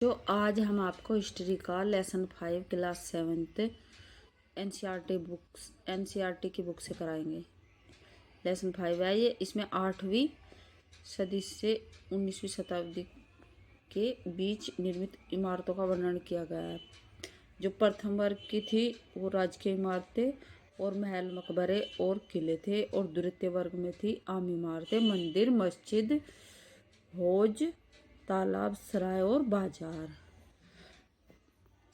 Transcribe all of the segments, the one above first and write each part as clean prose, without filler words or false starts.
जो आज हम आपको हिस्ट्री का लेसन 5 क्लास 7th एनसीईआरटी की बुक से कराएंगे। लेसन 5 है ये। इसमें 8वीं सदी से 19वीं शताब्दी के बीच निर्मित इमारतों का वर्णन किया गया है। जो प्रथम वर्ग की थी वो राजकीय इमारतें और महल मकबरे और किले थे, और द्वितीय वर्ग में थी आम इमारतें, मंदिर, मस्जिद, हौज, तालाब, सराय और बाजार।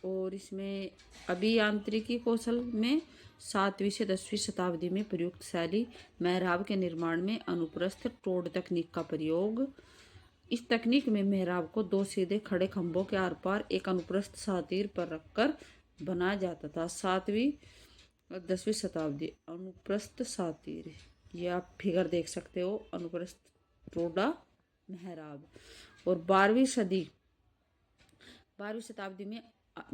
और इसमें अभियांत्रिकी कौशल में 7वीं से 10वीं शताब्दी में प्रयुक्त शैली मेहराब के निर्माण में अनुप्रस्थ टोड़ तकनीक का प्रयोग। इस तकनीक में मेहराब को दो सीधे खड़े खंभों के आर पार एक अनुप्रस्थ सातिर पर रखकर बनाया जाता था। 7वीं और 10वीं शताब्दी अनुप्रस्थ सातिर, ये आप फिगर देख सकते हो, अनुप्रस्थ टोड़ा मेहराब। और 12वीं शताब्दी में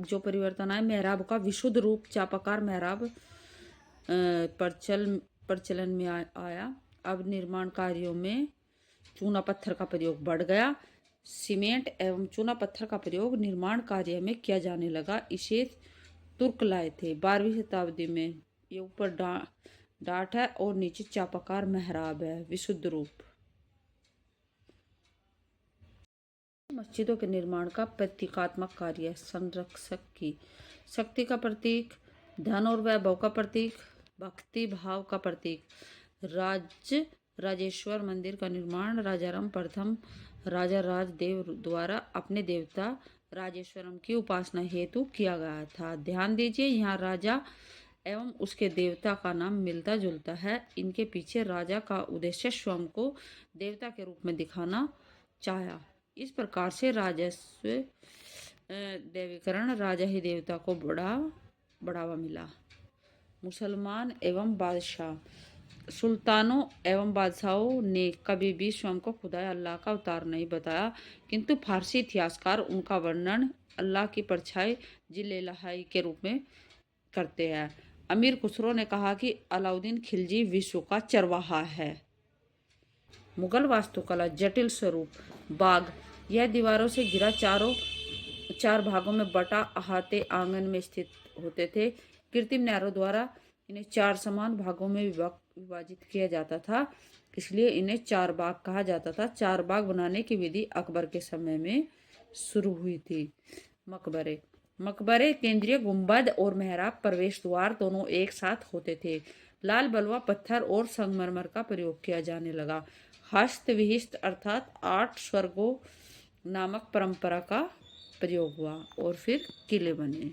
जो परिवर्तन आए, मेहराब का विशुद्ध रूप चापाकार मेहराब प्रचलन में आया। अब निर्माण कार्यों में चूना पत्थर का प्रयोग बढ़ गया। सीमेंट एवं चूना पत्थर का प्रयोग निर्माण कार्य में किया जाने लगा। इसे तुर्क लाए थे। 12वीं शताब्दी में ये ऊपर डाट है और नीचे चापाकार मेहराब है, विशुद्ध रूप। मस्जिदों के निर्माण का प्रतीकात्मक कार्य, संरक्षक की शक्ति का प्रतीक, धन और वैभव का प्रतीक, भक्ति भाव का प्रतीक। राजेश्वर मंदिर का निर्माण राजाराम प्रथम राजा राजदेव द्वारा अपने देवता राजेश्वरम की उपासना हेतु किया गया था। ध्यान दीजिए, यहाँ राजा एवं उसके देवता का नाम मिलता जुलता है। इनके पीछे राजा का उद्देश्य स्वयं को देवता के रूप में दिखाना चाहा। इस प्रकार से राजस्व देवीकरण, राजा ही देवता को बढ़ावा मिला। मुसलमान एवं बादशाह, सुल्तानों एवं बादशाहों ने कभी भी स्वयं को खुदा अल्लाह का अवतार नहीं बताया, किंतु फारसी इतिहासकार उनका वर्णन अल्लाह की परछाई जिलेलाही के रूप में करते हैं। अमीर खुसरो ने कहा कि अलाउद्दीन खिलजी विश्व का चरवाहा है। मुगल वास्तुकला, जटिल स्वरूप, बाग, यह दीवारों से घिरा चार भागों में बटा अहाते आंगन में स्थित होते थे। कृत्रिम नहरों द्वारा इन्हें 4 समान भागों में विभाजित किया जाता था, इसलिए इन्हें 4 बाग कहा जाता था। 4 बाग बनाने की विधि अकबर के समय में शुरू हुई थी। मकबरे केंद्रीय गुंबद और मेहराब प्रवेश द्वार दोनों एक साथ होते थे। लाल बलुआ पत्थर और संगमरमर का प्रयोग किया जाने लगा। हस्त विहिस्त अर्थात 8 स्वर्गों नामक परंपरा का प्रयोग हुआ और फिर किले बने।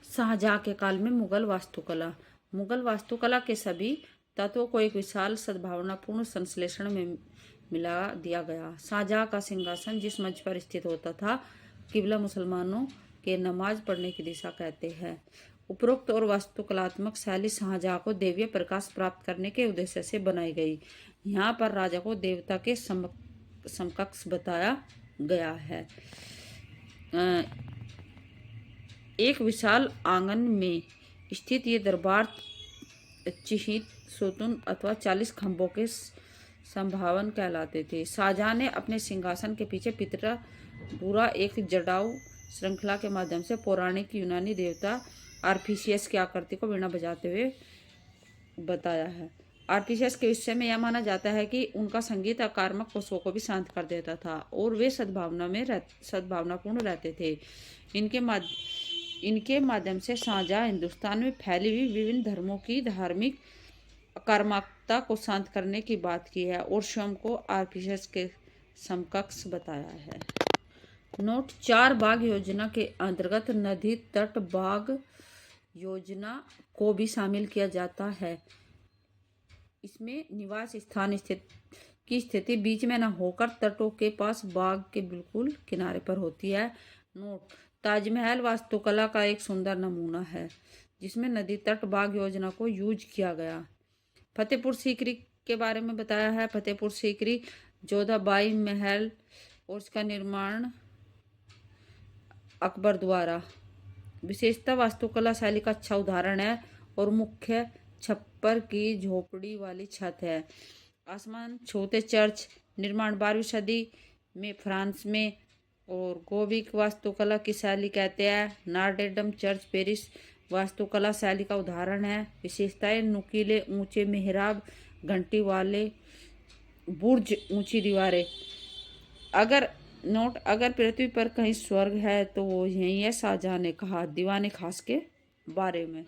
शाहजहां के काल में मुगल वास्तुकला के सभी तत्वों को एक विशाल सद्भावनापूर्ण संश्लेषण में मिला दिया गया। शाहजहां का सिंहासन जिस मंच पर स्थित होता था, किबला मुसलमानों के नमाज पढ़ने की दिशा कहते हैं। उपरोक्त और वास्तुकलात्मक शैली शाहजहां को दैवीय प्रकाश प्राप्त करने के उद्देश्य से बनाई गई। यहाँ पर राजा को देवता के समकक्ष बताया गया है। एक विशाल आंगन में स्थित ये दरबार चिहित सुतून अथवा 40 खंभों के संभावन कहलाते थे। शाहजहां ने अपने सिंहासन के पीछे पूरा एक जटाऊ श्रृंखला के माध्यम से पौराणिक यूनानी देवता आर्फिसियस की आकृति को वीणा बजाते हुए बताया है। आर्फिसियस के विषय में यह माना जाता है कि उनका संगीत आक्रामक पशुओं को भी शांत कर देता था और वे सद्भावनापूर्ण रहते थे। इनके माध्यम से शाहजहां हिंदुस्तान में फैली हुई विभिन्न धर्मों की धार्मिक आक्रामकता को शांत करने की बात की है और स्वयं को आर्फिसियस के समकक्ष बताया है। नोट: 4 बाग योजना के अंतर्गत नदी तट बाग योजना को भी शामिल किया जाता है। इसमें निवास स्थान की स्थिति बीच में न होकर तटों के पास बाग के बिल्कुल किनारे पर होती है। नोट: ताजमहल वास्तुकला का एक सुंदर नमूना है जिसमें नदी तट बाग योजना को यूज किया गया। फतेहपुर सीकरी के बारे में बताया है। फतेहपुर सीकरी जोधाबाई महल और इसका निर्माण अकबर द्वारा। विशेषता वास्तुकला शैली का अच्छा उदाहरण है और मुख्य छप्पर की झोपड़ी वाली छत है। आसमान छूते चर्च, निर्माण 12वीं सदी में फ्रांस में। और गोविक वास्तुकला की शैली कहते हैं। नार्डेडम चर्च पेरिस वास्तुकला शैली का उदाहरण है। विशेषताएं नुकीले ऊंचे मेहराब, घंटी वाले बुर्ज, ऊंची दीवारें। अगर अगर पृथ्वी पर कहीं स्वर्ग है तो वो यही है, शाहजहां ने कहा दीवाने खास के बारे में।